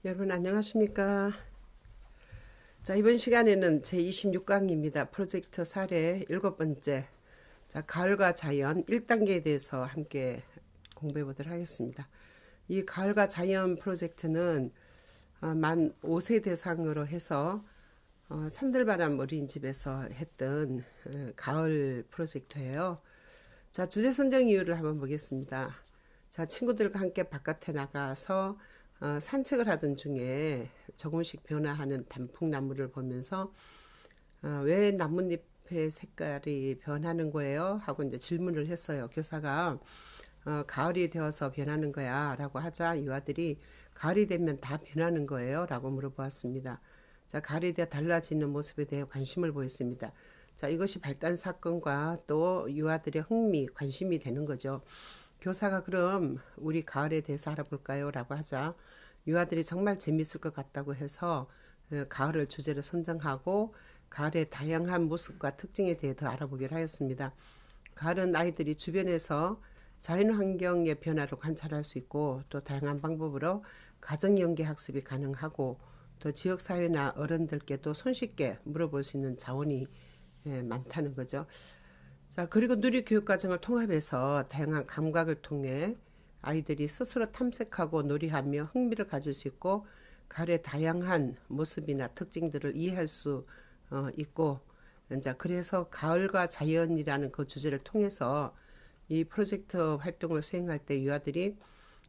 여러분 안녕하십니까? 자, 이번 시간에는 제26강입니다. 프로젝트 사례 7번째. 자, 가을과 자연 1단계에 대해서 함께 공부해 보도록 하겠습니다. 이 가을과 자연 프로젝트는 만 5세 대상으로 해서 산들바람 어린이집에서 했던 가을 프로젝트예요. 자, 주제 선정 이유를 한번 보겠습니다. 자, 친구들과 함께 바깥에 나가서 산책을 하던 중에 조금씩 변화하는 단풍나무를 보면서 왜 나뭇잎의 색깔이 변하는 거예요? 하고 이제 질문을 했어요. 교사가 가을이 되어서 변하는 거야 라고 하자 유아들이 가을이 되면 다 변하는 거예요? 라고 물어보았습니다. 자, 가을이 되어 달라지는 모습에 대해 관심을 보였습니다. 자, 이것이 발단 사건과 또 유아들의 흥미, 관심이 되는 거죠. 교사가 그럼 우리 가을에 대해서 알아볼까요? 라고 하자 유아들이 정말 재밌을 것 같다고 해서 가을을 주제로 선정하고 가을의 다양한 모습과 특징에 대해 더 알아보기로 하였습니다. 가을은 아이들이 주변에서 자연환경의 변화를 관찰할 수 있고 또 다양한 방법으로 가정연계 학습이 가능하고 또 지역사회나 어른들께도 손쉽게 물어볼 수 있는 자원이 많다는 거죠. 자, 그리고 누리교육과정을 통합해서 다양한 감각을 통해 아이들이 스스로 탐색하고 놀이하며 흥미를 가질 수 있고 가을의 다양한 모습이나 특징들을 이해할 수 있고 이제 그래서 가을과 자연이라는 그 주제를 통해서 이 프로젝트 활동을 수행할 때 유아들이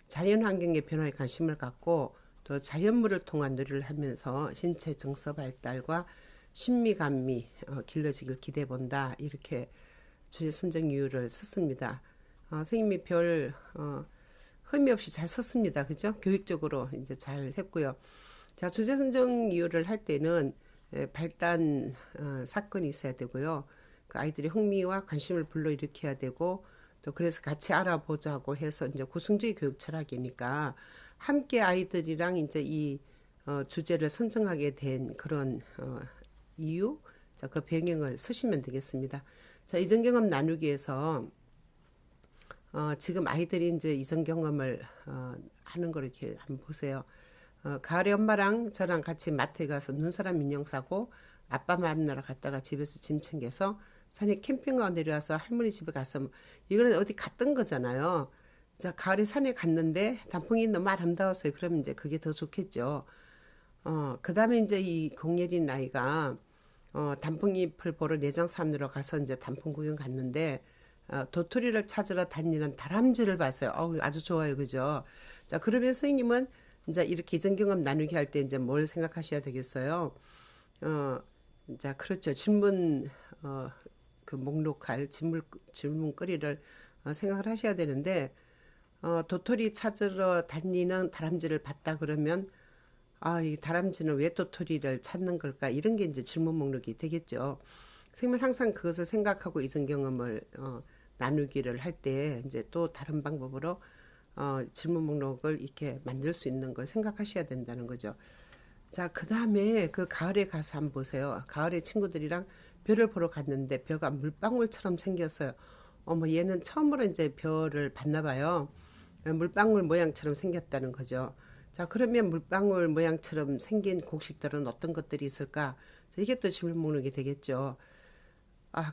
자연환경의 변화에 관심을 갖고 또 자연물을 통한 놀이를 하면서 신체 정서 발달과 신미감이 길러지길 기대해 본다. 이렇게 주제 선정 이유를 썼습니다. 선생님이 별 흠이 없이 잘 썼습니다. 그죠? 교육적으로 이제 잘 했고요. 자, 주제 선정 이유를 할 때는 발단 사건이 있어야 되고요. 그 아이들의 흥미와 관심을 불러일으켜야 되고 또 그래서 같이 알아보자고 해서 이제 구성주의 교육 철학이니까 함께 아이들이랑 이제 이 주제를 선정하게 된 그런 이유, 자, 그 배경을 쓰시면 되겠습니다. 자, 이전 경험 나누기에서 지금 아이들이 이제 이전 경험을 하는 걸 이렇게 한번 보세요. 가을에 엄마랑 저랑 같이 마트에 가서 눈사람 인형 사고 아빠 만나러 갔다가 집에서 짐 챙겨서 산에 캠핑가 내려와서 할머니 집에 가서 이거는 어디 갔던 거잖아요. 자, 가을에 산에 갔는데 단풍이 너무 아름다웠어요. 그러면 이제 그게 더 좋겠죠. 그 다음에 이제 이 공예린 아이가 단풍잎을 보러 내장산으로 가서 이제 단풍 구경 갔는데 도토리를 찾으러 다니는 다람쥐를 봤어요. 아주 좋아요, 그죠? 자, 그러면 선생님은 이제 이렇게 이전 경험 나누기 할 때 이제 뭘 생각하셔야 되겠어요? 자, 그렇죠. 질문 그 목록할 질문거리를 생각을 하셔야 되는데 도토리 찾으러 다니는 다람쥐를 봤다 그러면 이 다람쥐는 왜 도토리를 찾는 걸까? 이런 게 이제 질문 목록이 되겠죠. 선생님은 항상 그것을 생각하고 이전 경험을 나누기를 할 때 이제 또 다른 방법으로 질문 목록을 이렇게 만들 수 있는 걸 생각하셔야 된다는 거죠. 자, 그 다음에 그 가을에 가서 한번 보세요. 가을에 친구들이랑 별을 보러 갔는데 별가 물방울처럼 생겼어요. 어머, 얘는 처음으로 이제 별을 봤나 봐요. 물방울 모양처럼 생겼다는 거죠. 자, 그러면 물방울 모양처럼 생긴 곡식들은 어떤 것들이 있을까? 자, 이게 또 질문 목록이 되겠죠.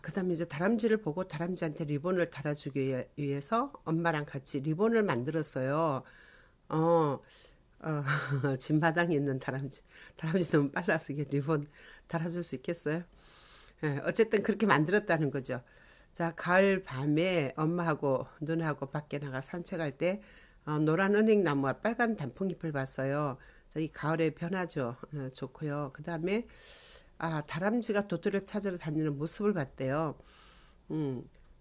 그 다음에 이제 다람쥐를 보고 다람쥐한테 리본을 달아주기 위해서 엄마랑 같이 리본을 만들었어요. 어, 집마당에 있는 다람쥐. 다람쥐 너무 빨라서 이게 리본 달아줄 수 있겠어요? 어쨌든 그렇게 만들었다는 거죠. 자, 가을 밤에 엄마하고 누나하고 밖에 나가 산책할 때 노란 은행나무와 빨간 단풍잎을 봤어요. 자, 이 가을의 변화죠. 좋고요. 그 다음에 다람쥐가 도토리를 찾으러 다니는 모습을 봤대요.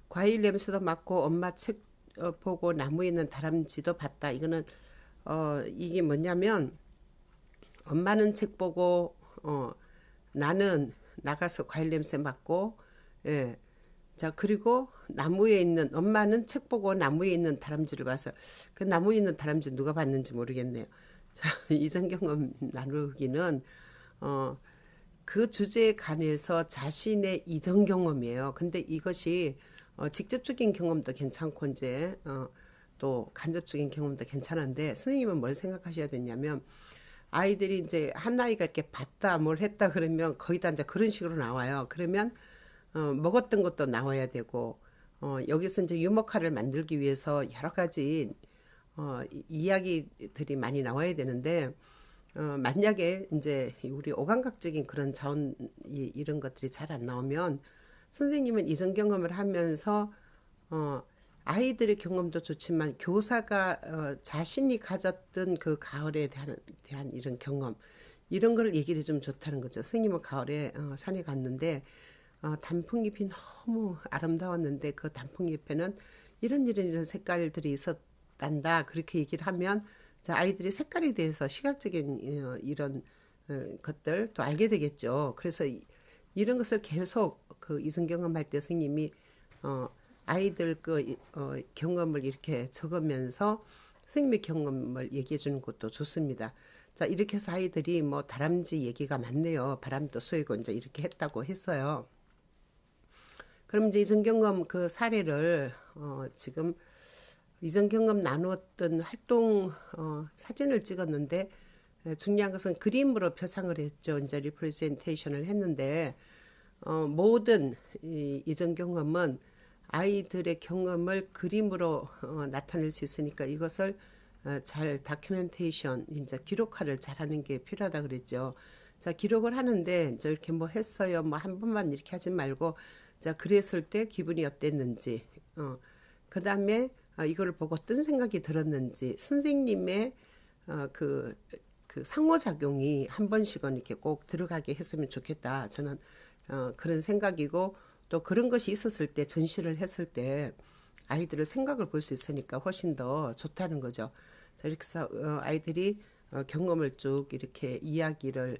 과일 냄새도 맡고 엄마 책 보고 나무에 있는 다람쥐도 봤다. 이거는 이게 뭐냐면 엄마는 책 보고 나는 나가서 과일 냄새 맡고 예. 자, 그리고 나무에 있는 엄마는 책 보고 나무에 있는 다람쥐를 봐서 그 나무에 있는 다람쥐 누가 봤는지 모르겠네요. 자, 이전 경험 나누기는 그 주제에 관해서 자신의 이전 경험이에요. 근데 이것이 직접적인 경험도 괜찮고 이제 또 간접적인 경험도 괜찮은데 선생님은 뭘 생각하셔야 되냐면 아이들이 이제 한 아이가 이렇게 봤다 뭘 했다 그러면 거기다 이제 그런 식으로 나와요. 그러면 먹었던 것도 나와야 되고 여기서 이제 유머카를 만들기 위해서 여러 가지 이야기들이 많이 나와야 되는데 만약에 이제 우리 오감각적인 그런 자원 이런 것들이 잘 안 나오면 선생님은 이전 경험을 하면서 어, 아이들의 경험도 좋지만 교사가 자신이 가졌던 그 가을에 대한 이런 경험 이런 걸 얘기를 좀 좋다는 거죠. 선생님은 가을에 산에 갔는데 단풍잎이 너무 아름다웠는데 그 단풍잎에는 이런 색깔들이 있었단다. 그렇게 얘기를 하면 자, 아이들이 색깔에 대해서 시각적인 이런 것들 또 알게 되겠죠. 그래서 이런 것을 계속 그 이성 경험할 때 선생님이 어, 아이들 그 경험을 이렇게 적으면서 선생님의 경험을 얘기해 주는 것도 좋습니다. 자, 이렇게 해서 아이들이 뭐 다람쥐 얘기가 많네요. 바람도 쏘이고 이제 이렇게 했다고 했어요. 그럼 이제 이전 경험 그 사례를 지금 이전 경험 나누었던 활동 사진을 찍었는데 중요한 것은 그림으로 표상을 했죠. 이제 리프레젠테이션을 했는데 모든 이전 경험은 아이들의 경험을 그림으로 나타낼 수 있으니까 이것을 잘 다큐멘테이션 이제 기록화를 잘하는 게 필요하다 그랬죠. 자, 기록을 하는데 저 이렇게 뭐 했어요. 뭐 한 번만 이렇게 하지 말고 자, 그랬을 때 기분이 어땠는지 그다음에 이거를 보고 어떤 생각이 들었는지 선생님의 그 상호작용이 한 번씩은 이렇게 꼭 들어가게 했으면 좋겠다. 저는 그런 생각이고 또 그런 것이 있었을 때 전시를 했을 때 아이들의 생각을 볼 수 있으니까 훨씬 더 좋다는 거죠. 자, 이렇게 해서 아이들이 경험을 쭉 이렇게 이야기를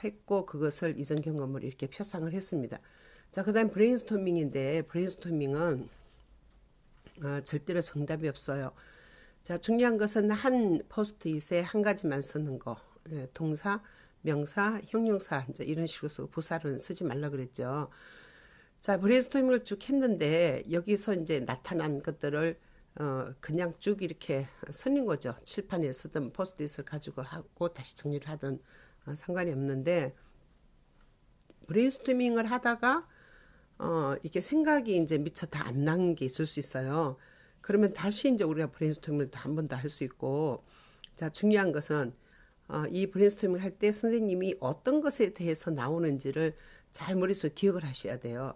했고 그것을 이전 경험을 이렇게 표상을 했습니다. 자, 그다음 브레인스토밍인데 브레인스토밍은 절대로 정답이 없어요. 자, 중요한 것은 한 포스트잇에 한 가지만 쓰는 거. 예, 동사, 명사, 형용사 이제 이런 식으로 쓰고 부사는 쓰지 말라 그랬죠. 자, 브레인스토밍을 쭉 했는데 여기서 이제 나타난 것들을 그냥 쭉 이렇게 쓰는 거죠. 칠판에 쓰던 포스트잇을 가지고 하고 다시 정리를 하든 상관이 없는데 브레인스토밍을 하다가 이게 생각이 이제 미처 다 안 난 게 있을 수 있어요. 그러면 다시 이제 우리가 브레인스토밍을 한 번 더 할 수 있고, 자, 중요한 것은 이 브레인스토밍 할 때 선생님이 어떤 것에 대해서 나오는지를 잘 머릿속에 기억을 하셔야 돼요.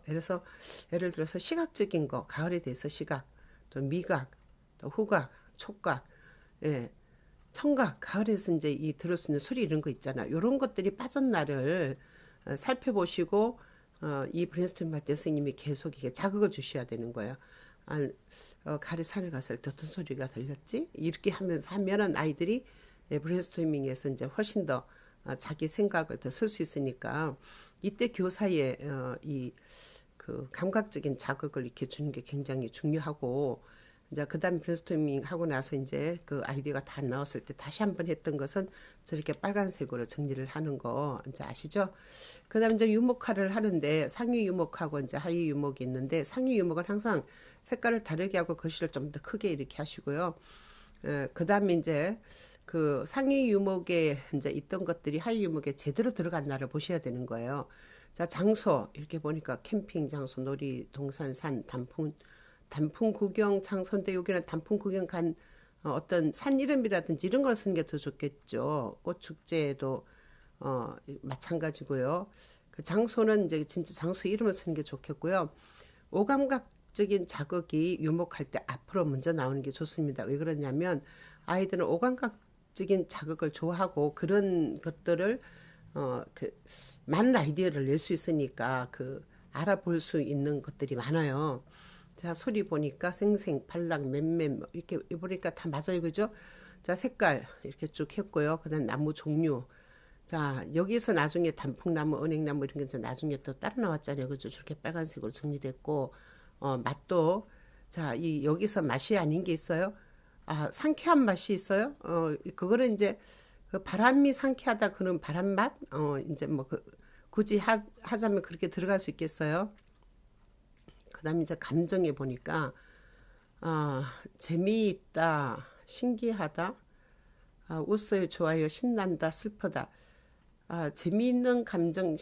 예를 들어서 시각적인 거, 가을에 대해서 시각, 또 미각, 또 후각, 촉각, 예, 청각, 가을에서 이제 이 들을 수 있는 소리 이런 거 있잖아. 이런 것들이 빠진 날을 살펴보시고 이 브레인스토밍 할 때 선생님이 계속 이게 자극을 주셔야 되는 거예요. 가을에 산을 갔을 때 어떤 소리가 들렸지? 이렇게 하면서 하면은 아이들이 브레인스토밍에서 이제 훨씬 더 자기 생각을 더 쓸 수 있으니까 이때 교사의 이 감각적인 자극을 이렇게 주는 게 굉장히 중요하고 이제 그다음 브레인스토밍 하고 나서 이제 그 아이디어가 다 나왔을 때 다시 한번 했던 것은 저렇게 빨간색으로 정리를 하는 거 이제 아시죠? 그다음 이제 유목화를 하는데 상위 유목하고 이제 하위 유목이 있는데 상위 유목은 항상 색깔을 다르게 하고 글씨를 좀 더 크게 이렇게 하시고요. 그다음에 이제 그 상위 유목에 이제 있던 것들이 하위 유목에 제대로 들어갔나를 보셔야 되는 거예요. 자, 장소 이렇게 보니까 캠핑 장소, 놀이동산, 산, 단풍 구경 장소인데 여기는 단풍 구경 간 어떤 산 이름이라든지 이런 걸 쓰는 게 더 좋겠죠. 꽃 축제에도 마찬가지고요. 그 장소는 이제 진짜 장소 이름을 쓰는 게 좋겠고요. 오감각적인 자극이 유목할 때 앞으로 먼저 나오는 게 좋습니다. 왜 그러냐면 아이들은 오감각적인 자극을 좋아하고 그런 것들을 많은 아이디어를 낼 수 있으니까 알아볼 수 있는 것들이 많아요. 자, 소리 보니까 생생, 팔락, 맴맴 이렇게 보니까 다 맞아요, 그죠? 자, 색깔 이렇게 쭉 했고요. 그다음 나무 종류. 자, 여기서 나중에 단풍나무, 은행나무 이런 게 이제 나중에 또 따로 나왔잖아요, 그죠? 저렇게 빨간색으로 정리됐고, 맛도 자, 여기서 맛이 아닌 게 있어요. 상쾌한 맛이 있어요. 그거는 이제 그 바람이 상쾌하다 그런 바람 맛, 이제 뭐 굳이 하자면 그렇게 들어갈 수 있겠어요. 그다음에 이제 감정해 보니까 재미있다, 신기하다, 웃어요, 좋아요, 신난다, 슬프다. 재미있는 감정,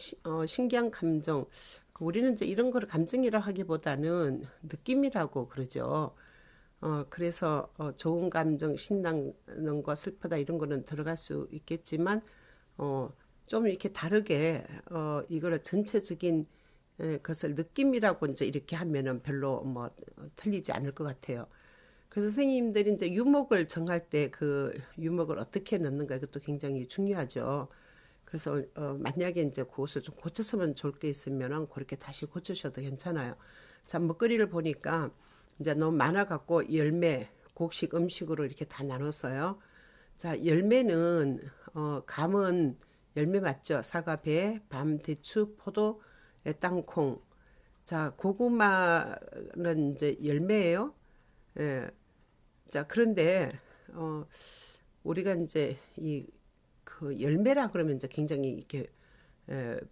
신기한 감정. 우리는 이제 이런 거를 감정이라 하기보다는 느낌이라고 그러죠. 그래서 좋은 감정, 신나는 거, 슬프다 이런 거는 들어갈 수 있겠지만 어, 좀 이렇게 다르게 이거를 전체적인 것을 느낌이라고 이제 이렇게 하면은 별로 뭐 틀리지 않을 것 같아요. 그래서 선생님들이 이제 유목을 정할 때 그 유목을 어떻게 넣는가 이것도 굉장히 중요하죠. 그래서 만약에 이제 그것을 좀 고쳤으면 좋을 게 있으면은 그렇게 다시 고치셔도 괜찮아요. 자, 먹거리를 보니까 이제 너무 많아갖고 열매, 곡식, 음식으로 이렇게 다 나눴어요. 자, 열매는 감은 열매 맞죠? 사과, 배, 밤, 대추, 포도, 땅콩. 자, 고구마는 이제 열매예요. 예. 자, 그런데 어, 우리가 이제 이 그 열매라 그러면 이제 굉장히 이렇게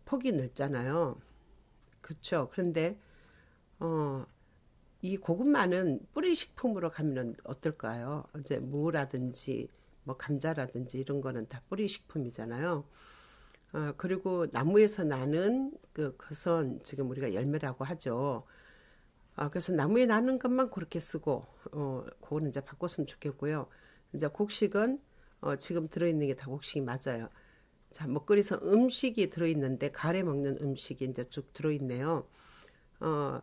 폭이 넓잖아요. 그렇죠? 그런데 어, 이 고구마는 뿌리 식품으로 가면은 어떨까요? 이제 무라든지 뭐 감자라든지 이런 거는 다 뿌리 식품이잖아요. 그리고 나무에서 나는 그것은 지금 우리가 열매라고 하죠. 그래서 나무에 나는 것만 그렇게 쓰고, 그거는 이제 바꿨으면 좋겠고요. 이제 곡식은, 지금 들어있는 게 다 곡식이 맞아요. 자, 먹거리에서 음식이 들어있는데, 가을에 먹는 음식이 이제 쭉 들어있네요. 어,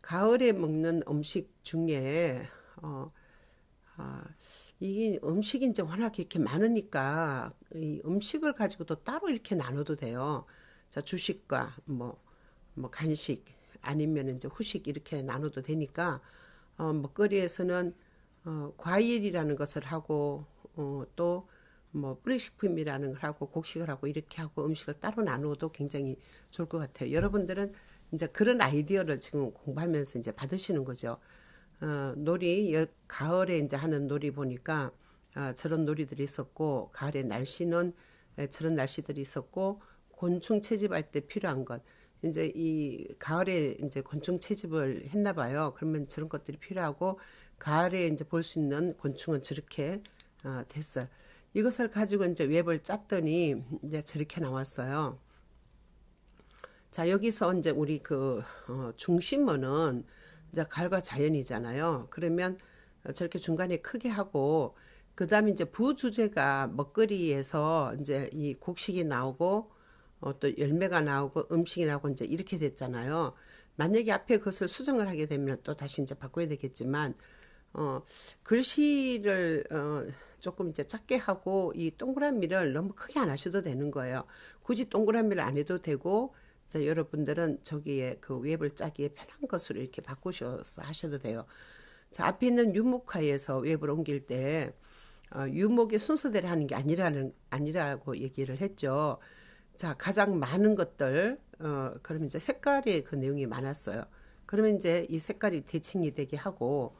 가을에 먹는 음식 중에, 어, 아, 이게 음식이 이제 워낙 이렇게 많으니까, 이 음식을 가지고도 따로 이렇게 나눠도 돼요. 자, 주식과 뭐 간식 아니면 이제 후식 이렇게 나눠도 되니까 먹거리에서는 과일이라는 것을 하고 또 뭐 뿌리식품이라는 걸 하고 곡식을 하고 이렇게 하고 음식을 따로 나누어도 굉장히 좋을 것 같아요. 여러분들은 이제 그런 아이디어를 지금 공부하면서 이제 받으시는 거죠. 놀이 가을에 이제 하는 놀이 보니까 저런 놀이들이 있었고 가을에 날씨는 저런 날씨들이 있었고 곤충 채집할 때 필요한 것 이제 이 가을에 이제 곤충 채집을 했나 봐요. 그러면 저런 것들이 필요하고 가을에 이제 볼 수 있는 곤충은 저렇게 됐어요. 이것을 가지고 이제 웹을 짰더니 이제 저렇게 나왔어요. 자, 여기서 이제 우리 중심어는 이제 가을과 자연이잖아요. 그러면 저렇게 중간에 크게 하고, 그 다음에 이제 부주제가 먹거리에서 이제 이 곡식이 나오고, 또 열매가 나오고, 음식이 나오고, 이제 이렇게 됐잖아요. 만약에 앞에 그것을 수정을 하게 되면 또 다시 이제 바꿔야 되겠지만, 어, 글씨를 조금 이제 작게 하고 이 동그라미를 너무 크게 안 하셔도 되는 거예요. 굳이 동그라미를 안 해도 되고 자, 여러분들은 저기에 그 웹을 짜기에 편한 것으로 이렇게 바꾸셔서 하셔도 돼요. 자, 앞에 있는 유목화에서 웹을 옮길 때 유목의 순서대로 하는 게 아니라고 얘기를 했죠. 자, 가장 많은 것들, 그러면 이제 색깔의 그 내용이 많았어요. 그러면 이제 이 색깔이 대칭이 되게 하고,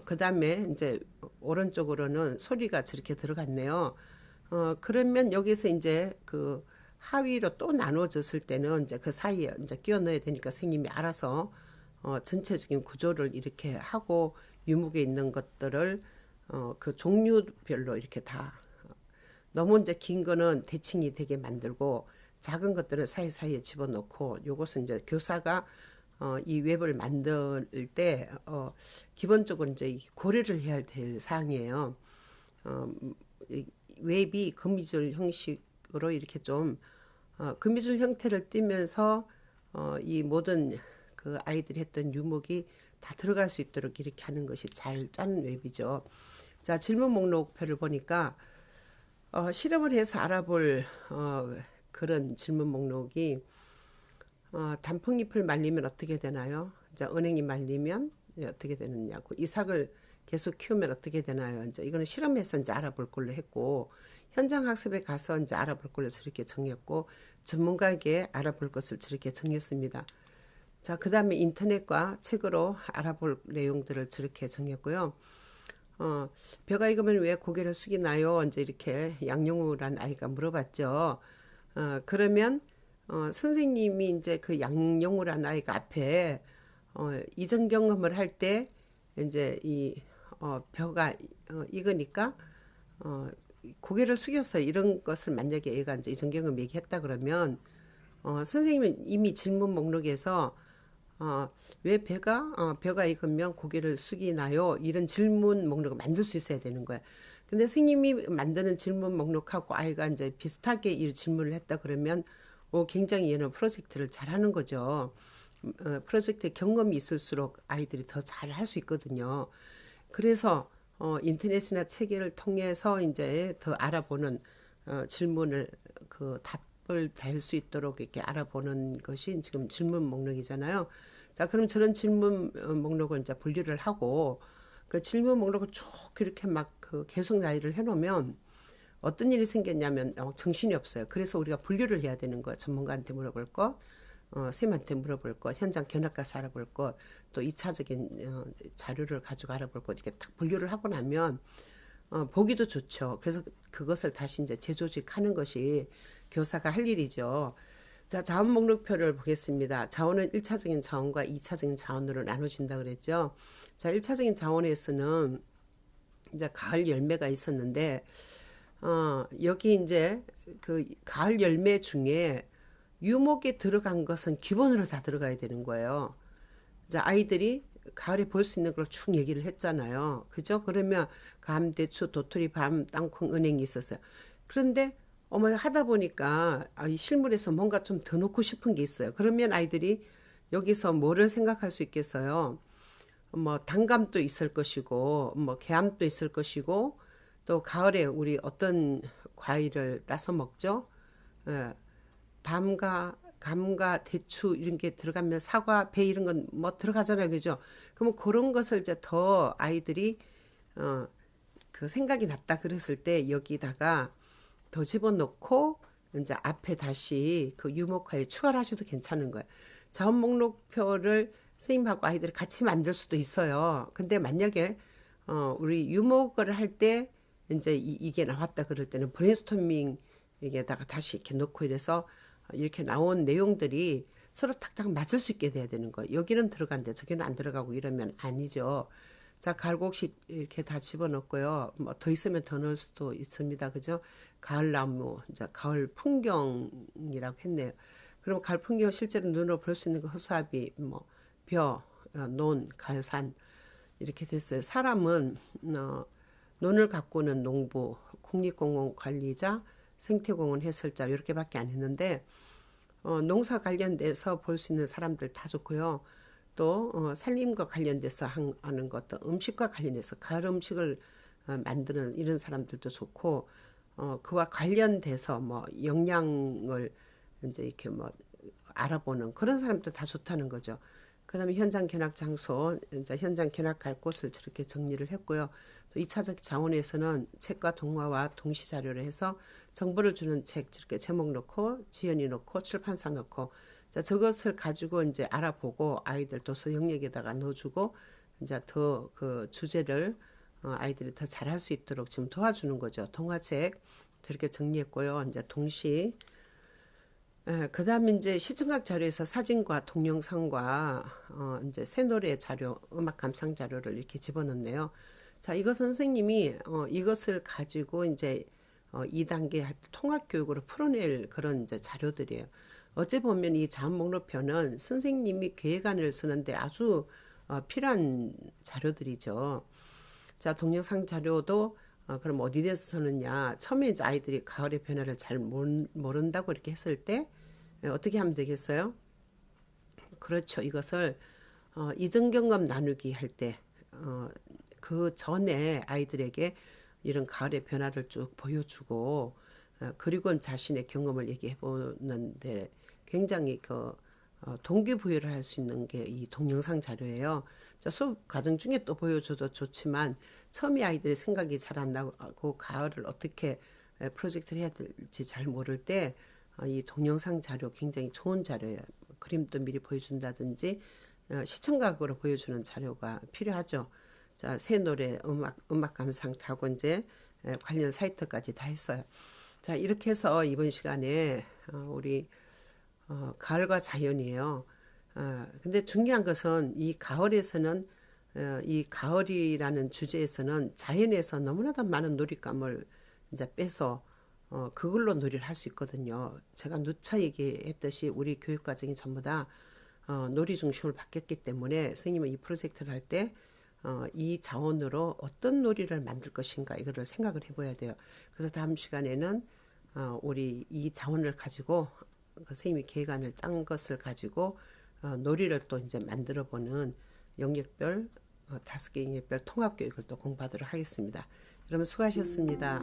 그 다음에 이제 오른쪽으로는 소리가 저렇게 들어갔네요. 그러면 여기서 이제 그 하위로 또 나눠졌을 때는 이제 그 사이에 이제 끼워 넣어야 되니까 선생님이 알아서 전체적인 구조를 이렇게 하고 유목에 있는 것들을 그 종류별로 이렇게 다 너무 이제 긴 거는 대칭이 되게 만들고 작은 것들은 사이사이에 집어넣고 요것은 이제 교사가 이 웹을 만들 때 기본적으로 이제 고려를 해야 될 사항이에요. 어, 웹이 거미줄 형식으로 이렇게 좀 거미줄 형태를 띠면서 이 모든 그 아이들이 했던 유목이 다 들어갈 수 있도록 이렇게 하는 것이 잘 짠 웹이죠. 자, 질문 목록표를 보니까 실험을 해서 알아볼 그런 질문 목록이 단풍잎을 말리면 어떻게 되나요? 이제 은행이 말리면 어떻게 되느냐고 이삭을 계속 키우면 어떻게 되나요? 이제 이거는 실험해서 이제 알아볼 걸로 했고 현장 학습에 가서 이제 알아볼 걸로 저렇게 정했고 전문가에게 알아볼 것을 저렇게 정했습니다. 자, 그 다음에 인터넷과 책으로 알아볼 내용들을 저렇게 정했고요. 벼가 익으면 왜 고개를 숙이나요? 이제 이렇게 양용우란 아이가 물어봤죠. 그러면 선생님이 이제 그 양용우란 아이가 앞에 이전 경험을 할 때 이제 이 벼가 익으니까 고개를 숙여서 이런 것을 만약에 애가 이제 이전경험 얘기했다 그러면 선생님은 이미 질문 목록에서 왜 벼가 익으면 고개를 숙이나요? 이런 질문 목록을 만들 수 있어야 되는 거야. 근데 선생님이 만드는 질문 목록하고 아이가 이제 비슷하게 이 질문을 했다 그러면 굉장히 얘는 프로젝트를 잘하는 거죠. 프로젝트에 경험이 있을수록 아이들이 더 잘 할 수 있거든요. 그래서 인터넷이나 체계를 통해서 이제 더 알아보는 질문을 그 답을 달 수 있도록 이렇게 알아보는 것이 지금 질문 목록이잖아요. 자, 그럼 저런 질문 목록을 이제 분류를 하고 그 질문 목록을 쭉 이렇게 막 그 계속 나열을 해놓으면 어떤 일이 생겼냐면 정신이 없어요. 그래서 우리가 분류를 해야 되는 거예요. 전문가한테 물어볼 것, 쌤한테 물어볼 것, 현장 견학 가서 알아볼 것, 또 2차적인 자료를 가지고 알아볼 것 이렇게 딱 분류를 하고 나면 보기도 좋죠. 그래서 그것을 다시 이제 재조직하는 것이 교사가 할 일이죠. 자, 자원 목록표를 보겠습니다. 자원은 1차적인 자원과 2차적인 자원으로 나눠진다 그랬죠. 자, 1차적인 자원에서는 이제 가을 열매가 있었는데 여기 이제 그 가을 열매 중에 유목에 들어간 것은 기본으로 다 들어가야 되는 거예요. 자, 아이들이 가을에 볼 수 있는 걸 쭉 얘기를 했잖아요. 그죠? 그러면 감, 대추, 도토리, 밤, 땅콩, 은행이 있었어요. 그런데 하다 보니까 이 실물에서 뭔가 좀 더 넣고 싶은 게 있어요. 그러면 아이들이 여기서 뭐를 생각할 수 있겠어요? 뭐 단감도 있을 것이고 뭐 개암도 있을 것이고 또 가을에 우리 어떤 과일을 따서 먹죠? 예, 밤과 감과 대추 이런 게 들어가면 사과, 배 이런 건 뭐 들어가잖아요. 그죠? 그러면 그런 것을 이제 더 아이들이 어, 그 생각이 났다 그랬을 때 여기다가 더 집어넣고 이제 앞에 다시 그 유목화에 추가를 하셔도 괜찮은 거예요. 자원 목록표를 선생님하고 아이들이 같이 만들 수도 있어요. 근데 만약에 우리 유목을 할 때 이제 이게 나왔다 그럴 때는 브레인스토밍에다가 다시 이렇게 넣고 이래서 이렇게 나온 내용들이 서로 탁탁 맞을 수 있게 돼야 되는 거예요. 여기는 들어간대 저기는 안 들어가고 이러면 아니죠. 자, 가을곡식 이렇게 다 집어넣고요. 뭐 더 있으면 더 넣을 수도 있습니다. 그죠? 가을나무, 이제 가을 풍경이라고 했네요. 그럼 가을 풍경 실제로 눈으로 볼 수 있는 그 허수아비, 뭐 벼, 논, 갈산 이렇게 됐어요. 사람은 논을 가꾸는 농부, 국립공원 관리자, 생태공원 해설자 이렇게밖에 안 했는데 농사 관련돼서 볼 수 있는 사람들 다 좋고요. 또 살림과 관련돼서 하는 것도 음식과 관련해서 가을 음식을 만드는 이런 사람들도 좋고 그와 관련돼서 뭐 영양을 이제 이렇게 뭐 알아보는 그런 사람도 다 좋다는 거죠. 그다음에 현장 견학 장소, 이제 현장 견학할 곳을 저렇게 정리를 했고요. 또 2차적 자원에서는 책과 동화와 동시 자료를 해서 정보를 주는 책 저렇게 제목 넣고 지연이 넣고 출판사 넣고 자, 저것을 가지고 이제 알아보고 아이들 도서 영역에다가 넣어주고 이제 더 그 주제를 아이들이 더 잘할 수 있도록 지금 도와주는 거죠. 동화책 저렇게 정리했고요. 이제 동시 그다음에 이제 시청각 자료에서 사진과 동영상과 이제 새 노래 자료, 음악 감상 자료를 이렇게 집어넣네요. 자, 이거 선생님이 이것을 가지고 이제 2단계 통합 교육으로 풀어낼 그런 이제 자료들이에요. 어째 보면 이 자원 목록표는 선생님이 계획안을 쓰는데 아주 필요한 자료들이죠. 자, 동영상 자료도 그럼 어디 대해서 쓰느냐. 처음에 이제 아이들이 가을의 변화를 잘 모른다고 이렇게 했을 때 어떻게 하면 되겠어요? 그렇죠. 이것을 이전 경험 나누기 할 때 그 전에 아이들에게 이런 가을의 변화를 쭉 보여주고 그리고 자신의 경험을 얘기해 보는데 굉장히 그 동기부여를 할 수 있는 게 이 동영상 자료예요. 자, 수업 과정 중에 또 보여줘도 좋지만 처음에 아이들이 생각이 잘 안 나고 가을을 어떻게 프로젝트를 해야 될지 잘 모를 때 이 동영상 자료 굉장히 좋은 자료예요. 그림도 미리 보여준다든지 시청각으로 보여주는 자료가 필요하죠. 자, 새 노래, 음악 감상 타고 이제 관련 사이트까지 다 했어요. 자, 이렇게 해서 이번 시간에 우리 가을과 자연이에요. 근데 중요한 것은 이 가을에서는 이 가을이라는 주제에서는 자연에서 너무나도 많은 놀잇감을 이제 빼서 그걸로 놀이를 할 수 있거든요. 제가 누차 얘기했듯이 우리 교육 과정이 전부 다 놀이 중심으로 바뀌었기 때문에 선생님은 이 프로젝트를 할 때 이 자원으로 어떤 놀이를 만들 것인가 이거를 생각을 해봐야 돼요. 그래서 다음 시간에는 우리 이 자원을 가지고 선생님이 계획안을 짠 것을 가지고 놀이를 또 이제 만들어보는 영역별 5개 영역별 통합교육을 또 공부하도록 하겠습니다. 여러분 수고하셨습니다.